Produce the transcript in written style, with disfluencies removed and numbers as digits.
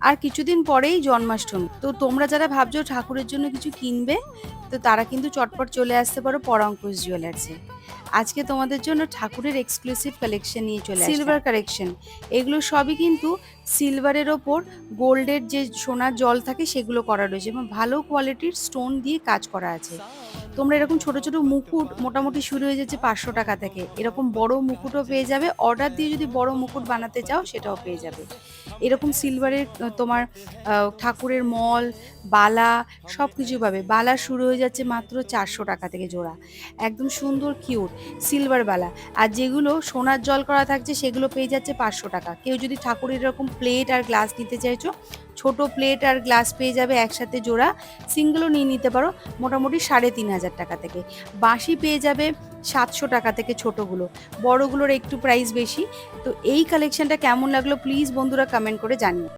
আর কিছুদিন পরেই জন্মাষ্টমী। তো তোমরা যারা ভাবছো ঠাকুরের জন্য কিছু কিনবে, তো তারা কিন্তু চটপট চলে আসতে পারো পরাঙ্কুশ জুয়েলার্সে। আজকে তোমাদের জন্য ঠাকুরের এক্সক্লুসিভ কালেকশন নিয়ে চলে আসলাম। সিলভার কালেকশন, এগুলো সবই কিন্তু সিলভারের ওপর গোল্ডের যে সোনার জল থাকে সেগুলো করা রয়েছে এবং ভালো কোয়ালিটির স্টোন দিয়ে কাজ করা আছে। তোমরা এরকম ছোট ছোট মুকুট মোটামুটি শুরু হয়ে যাচ্ছে 500 টাকা থেকে, এরকম বড় মুকুটও পেয়ে যাবে। অর্ডার দিয়ে যদি বড় মুকুট বানাতে চাও সেটাও পেয়ে যাবে। এরকম সিলভারের তোমার ঠাকুরের মল, বালা সব কিছু পাবে। বালা শুরু হয়ে যাচ্ছে মাত্র 400 টাকা থেকে জোড়া, একদম সুন্দর কিউট সিলভার বালা। আর যেগুলো সোনার জল করা থাকছে সেগুলো পেয়ে যাচ্ছে 500 টাকা। কেউ যদি ঠাকুরের এরকম প্লেট আর গ্লাস নিতে চাইছো, ছোট প্লেট আর গ্লাস পেয়ে যাবে একসাথে জোড়া, সিঙ্গেলও নিয়ে নিতে পারো মোটামুটি 3500 টাকা থেকে। বাঁশি পেয়ে যাবে 700 টাকা থেকে ছোটোগুলো, বড়গুলোর একটু প্রাইস বেশি। তো এই কালেকশনটা কেমন লাগলো প্লিজ বন্ধুরা কমেন্ট করে জানিও।